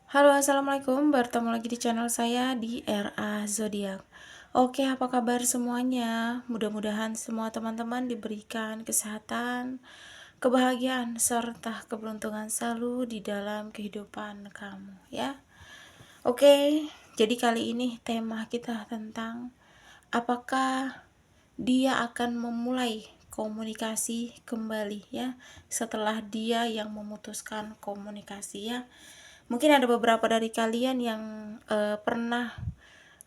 Halo, assalamualaikum. Bertemu lagi di channel saya di RA Zodiak. Oke, apa kabar semuanya? Mudah-mudahan semua teman-teman diberikan kesehatan, kebahagiaan, serta keberuntungan selalu di dalam kehidupan kamu, ya. Oke, jadi kali ini tema kita tentang apakah dia akan memulai komunikasi kembali, ya, setelah dia yang memutuskan komunikasi, ya. Mungkin ada beberapa dari kalian yang pernah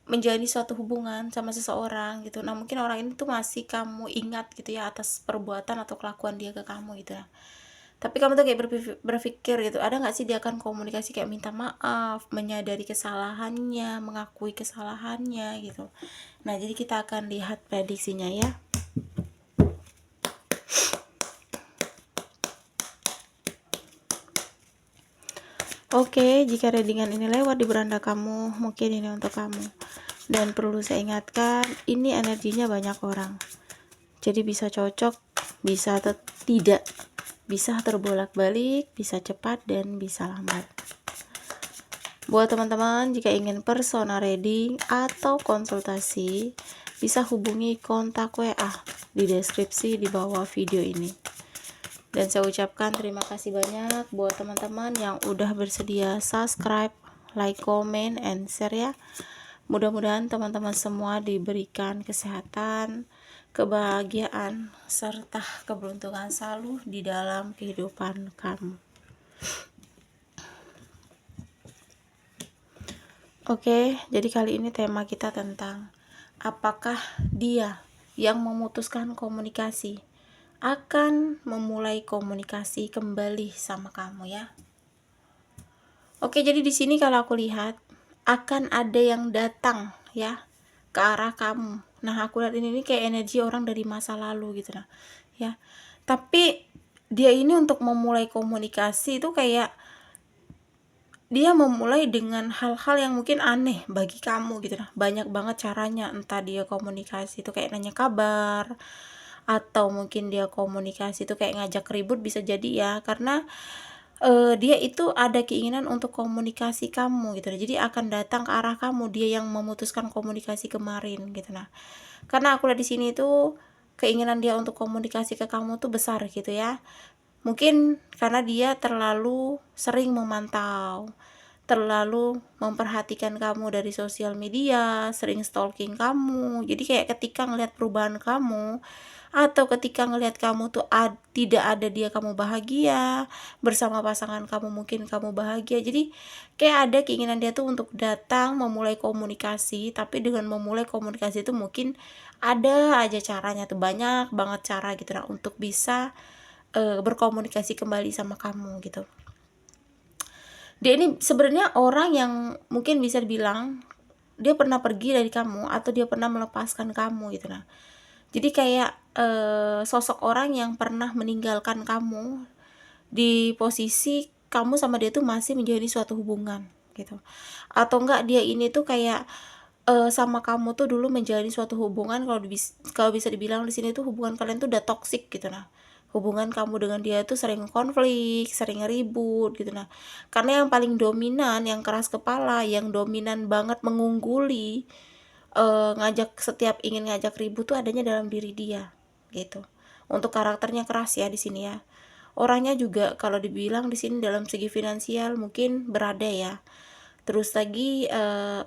menjalani suatu hubungan sama seseorang gitu. Nah, mungkin orang ini tuh masih kamu ingat gitu ya atas perbuatan atau kelakuan dia ke kamu gitu ya. Tapi kamu tuh kayak berpikir gitu, ada nggak sih dia akan komunikasi kayak minta maaf, menyadari kesalahannya, mengakui kesalahannya gitu. Nah, jadi kita akan lihat prediksinya ya. Oke, jika readingan ini lewat di beranda kamu, mungkin ini untuk kamu. Dan perlu saya ingatkan, ini energinya banyak orang. Jadi bisa cocok, bisa tidak, bisa terbolak-balik, bisa cepat dan bisa lambat. Buat teman-teman, jika ingin personal reading atau konsultasi, bisa hubungi kontak WA di deskripsi di bawah video ini. Dan saya ucapkan terima kasih banyak buat teman-teman yang udah bersedia subscribe, like, comment, and share ya. Mudah-mudahan teman-teman semua diberikan kesehatan, kebahagiaan, serta keberuntungan selalu di dalam kehidupan kamu. Oke, jadi kali ini tema kita tentang apakah dia yang memutuskan komunikasi akan memulai komunikasi kembali sama kamu ya. Oke, jadi di sini kalau aku lihat akan ada yang datang ya ke arah kamu. Nah, aku lihat ini kayak energi orang dari masa lalu gitu nah. Ya. Tapi dia ini untuk memulai komunikasi itu kayak dia memulai dengan hal-hal yang mungkin aneh bagi kamu gitu nah. Banyak banget caranya, entah dia komunikasi itu kayak nanya kabar, atau mungkin dia komunikasi itu kayak ngajak ribut, bisa jadi ya, karena dia itu ada keinginan untuk komunikasi kamu gitu. Jadi akan datang ke arah kamu, dia yang memutuskan komunikasi kemarin gitu. Nah, karena aku lihat di sini tuh keinginan dia untuk komunikasi ke kamu tuh besar gitu ya. Mungkin karena dia terlalu sering memantau, terlalu memperhatikan kamu dari sosial media, sering stalking kamu. Jadi kayak ketika ngelihat perubahan kamu, atau ketika ngelihat kamu tuh tidak ada dia, kamu bahagia bersama pasangan kamu, mungkin kamu bahagia. Jadi kayak ada keinginan dia tuh untuk datang memulai komunikasi. Tapi dengan memulai komunikasi itu mungkin ada aja caranya tuh, banyak banget cara gitu nah untuk bisa berkomunikasi kembali sama kamu gitu. Dia ini sebenarnya orang yang mungkin bisa dibilang dia pernah pergi dari kamu atau dia pernah melepaskan kamu gitu nah. Jadi kayak sosok orang yang pernah meninggalkan kamu di posisi kamu sama dia tuh masih menjalin suatu hubungan gitu. Atau enggak dia ini tuh kayak sama kamu tuh dulu menjalin suatu hubungan, kalau bisa dibilang di sini tuh hubungan kalian tuh udah toksik gitu nah. Hubungan kamu dengan dia tuh sering konflik, sering ribut gitu nah. Karena yang paling dominan, yang keras kepala, yang dominan banget mengungguli, ingin ngajak ribut tuh adanya dalam diri dia gitu. Untuk karakternya keras ya di sini ya. Orangnya juga kalau dibilang di sini dalam segi finansial mungkin berada ya. Terus lagi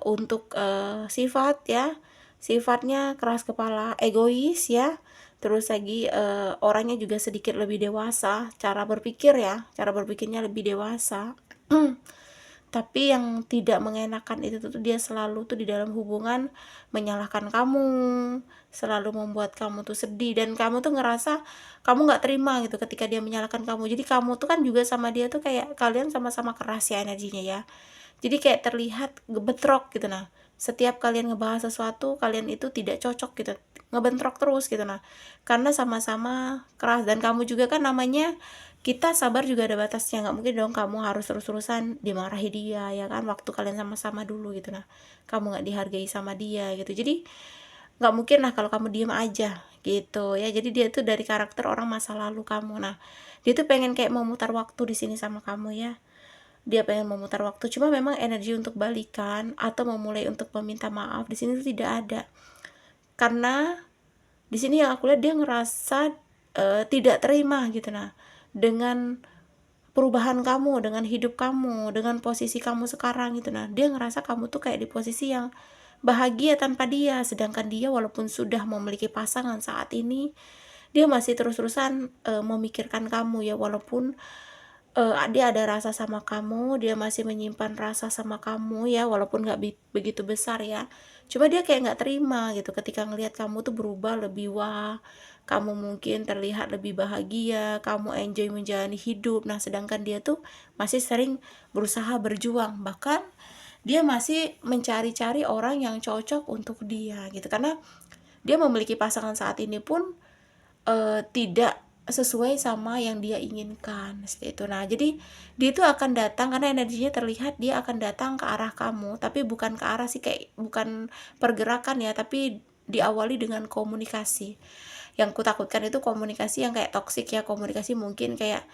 untuk sifat ya, sifatnya keras kepala, egois ya. Terus lagi orangnya juga sedikit lebih dewasa, cara berpikir ya, cara berpikirnya lebih dewasa. Tapi yang tidak mengenakan itu tuh dia selalu tuh di dalam hubungan menyalahkan kamu, selalu membuat kamu tuh sedih, dan kamu tuh ngerasa kamu nggak terima gitu ketika dia menyalahkan kamu. Jadi kamu tuh kan juga sama dia tuh kayak kalian sama-sama keras ya energinya ya. Jadi kayak terlihat gebetrok gitu nah. Setiap kalian ngebahas sesuatu, kalian itu tidak cocok gitu, ngebentrok terus gitu nah. Karena sama-sama keras, dan kamu juga kan namanya kita sabar juga ada batasnya, nggak mungkin dong kamu harus terus-terusan dimarahi dia ya kan, waktu kalian sama-sama dulu gitu nah, kamu nggak dihargai sama dia gitu. Jadi nggak mungkin lah kalau kamu diem aja gitu ya. Jadi dia tuh dari karakter orang masa lalu kamu. Nah, dia tuh pengen kayak memutar waktu di sini sama kamu ya. dia pengen memutar waktu, cuma memang energi untuk balikan atau memulai untuk meminta maaf di sini tuh tidak ada. Karena di sini yang aku lihat dia ngerasa tidak terima gitu nah dengan perubahan kamu, dengan hidup kamu, dengan posisi kamu sekarang gitu nah. Dia ngerasa kamu tuh kayak di posisi yang bahagia tanpa dia, sedangkan dia walaupun sudah memiliki pasangan saat ini, dia masih terus-terusan memikirkan kamu ya, walaupun dia ada rasa sama kamu, dia masih menyimpan rasa sama kamu ya, walaupun nggak begitu besar ya. Cuma dia kayak nggak terima gitu ketika ngelihat kamu tuh berubah lebih wah, kamu mungkin terlihat lebih bahagia, kamu enjoy menjalani hidup. Nah, sedangkan dia tuh masih sering berusaha berjuang, bahkan dia masih mencari-cari orang yang cocok untuk dia gitu. Karena dia memiliki pasangan saat ini pun tidak sesuai sama yang dia inginkan, seperti itu. Nah, jadi dia itu akan datang karena energinya terlihat dia akan datang ke arah kamu, tapi bukan ke arah sih, kayak bukan pergerakan ya, tapi diawali dengan komunikasi. Yang kutakutkan itu komunikasi yang kayak toksik ya, komunikasi mungkin kayak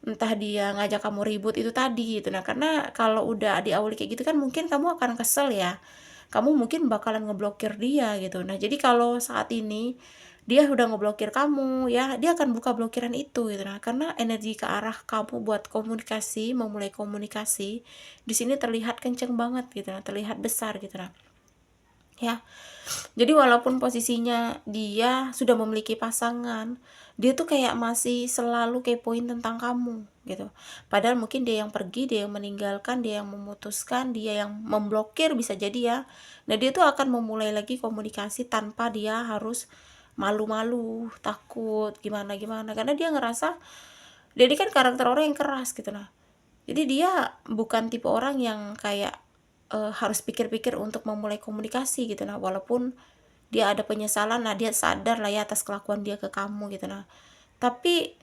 entah dia ngajak kamu ribut itu tadi gitu. Nah, karena kalau udah diawali kayak gitu kan mungkin kamu akan kesel ya. Kamu mungkin bakalan ngeblokir dia gitu. Nah, jadi kalau saat ini dia udah ngeblokir kamu ya, dia akan buka blokiran itu gitu. Nah, karena energi ke arah kamu buat komunikasi, memulai komunikasi di sini terlihat kenceng banget gitu, nah, terlihat besar gitu nah. Ya. Jadi walaupun posisinya dia sudah memiliki pasangan, dia tuh kayak masih selalu kepoin tentang kamu gitu. Padahal mungkin dia yang pergi, dia yang meninggalkan, dia yang memutuskan, dia yang memblokir bisa jadi ya. Nah, dia tuh akan memulai lagi komunikasi tanpa dia harus malu-malu, takut, gimana-gimana. Karena dia ngerasa dia ini kan karakter orang yang keras gitu nah. Jadi dia bukan tipe orang yang kayak harus pikir-pikir untuk memulai komunikasi gitu nah, walaupun dia ada penyesalan, nah dia sadar lah ya atas kelakuan dia ke kamu gitu nah. Tapi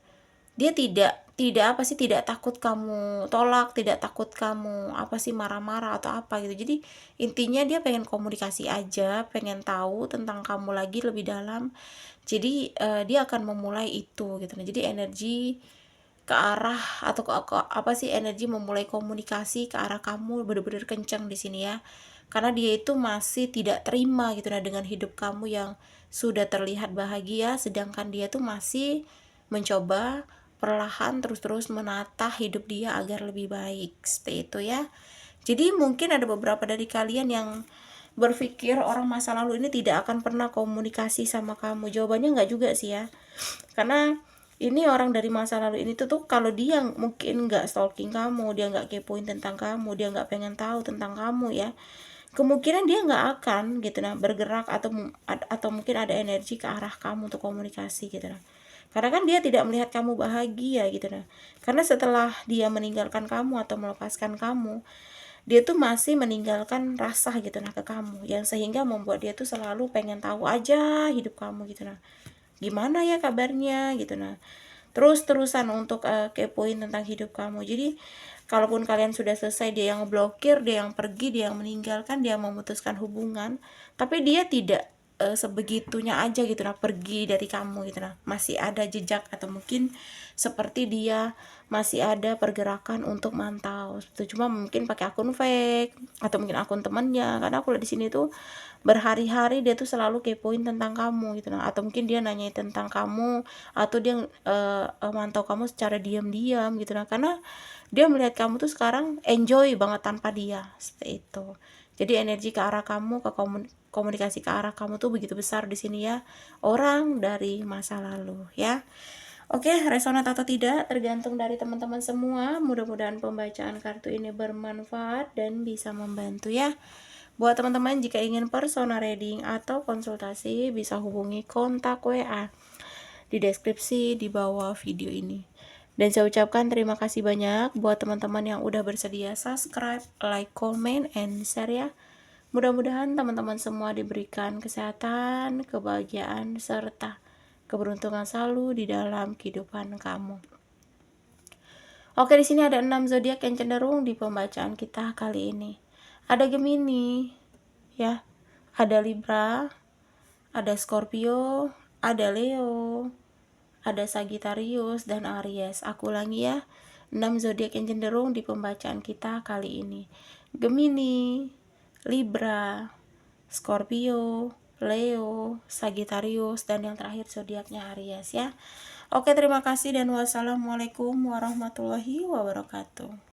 dia tidak apa sih, tidak takut kamu tolak, tidak takut kamu apa sih marah-marah atau apa gitu. Jadi intinya dia pengen komunikasi aja, pengen tahu tentang kamu lagi lebih dalam. Jadi dia akan memulai itu gitu nah. Jadi energi ke arah atau ke apa sih, energi memulai komunikasi ke arah kamu bener-bener kencang di sini ya. Karena dia itu masih tidak terima gitu nah dengan hidup kamu yang sudah terlihat bahagia, sedangkan dia tuh masih mencoba perlahan terus-terus menata hidup dia agar lebih baik. Seperti itu ya. Jadi mungkin ada beberapa dari kalian yang berpikir orang masa lalu ini tidak akan pernah komunikasi sama kamu. Jawabannya enggak juga sih ya. Karena ini orang dari masa lalu ini tuh kalau dia mungkin nggak stalking kamu, dia nggak kepoin tentang kamu, dia nggak pengen tahu tentang kamu ya, kemungkinan dia nggak akan gitu nah bergerak atau mungkin ada energi ke arah kamu untuk komunikasi gitu nah. Karena kan dia tidak melihat kamu bahagia gitu nah. Karena setelah dia meninggalkan kamu atau melepaskan kamu, dia tuh masih meninggalkan rasa gitu nah ke kamu, yang sehingga membuat dia tuh selalu pengen tahu aja hidup kamu gitu nah, gimana ya kabarnya gitu nah, terus-terusan untuk kepoin tentang hidup kamu. Jadi kalaupun kalian sudah selesai, dia yang blokir, dia yang pergi, dia yang meninggalkan, dia memutuskan hubungan, tapi dia tidak sebegitunya aja gitu nah pergi dari kamu gitu nah, masih ada jejak atau mungkin seperti dia masih ada pergerakan untuk mantau itu, cuma mungkin pakai akun fake atau mungkin akun temannya. Karena aku lihat di sini tuh berhari-hari dia tuh selalu kepoin tentang kamu gitu nah, atau mungkin dia nanya tentang kamu, atau dia mantau kamu secara diam-diam gitu nah, karena dia melihat kamu tuh sekarang enjoy banget tanpa dia, seperti itu. Jadi energi ke arah kamu, ke komunikasi ke arah kamu tuh begitu besar di sini ya, orang dari masa lalu ya. Oke, resonat atau tidak tergantung dari teman-teman semua. Mudah-mudahan pembacaan kartu ini bermanfaat dan bisa membantu ya. Buat teman-teman jika ingin personal reading atau konsultasi bisa hubungi kontak WA di deskripsi di bawah video ini. Dan saya ucapkan terima kasih banyak buat teman-teman yang udah bersedia subscribe, like, comment, and share ya. Mudah-mudahan teman-teman semua diberikan kesehatan, kebahagiaan, serta keberuntungan selalu di dalam kehidupan kamu. Oke, di sini ada 6 zodiak yang cenderung di pembacaan kita kali ini. Ada Gemini, ya. Ada Libra, ada Scorpio, ada Leo, ada Sagittarius dan Aries. Aku ulangi ya. 6 zodiak yang cenderung di pembacaan kita kali ini: Gemini, Libra, Scorpio, Leo, Sagittarius, dan yang terakhir zodiaknya Aries ya. Oke, terima kasih dan wassalamualaikum warahmatullahi wabarakatuh.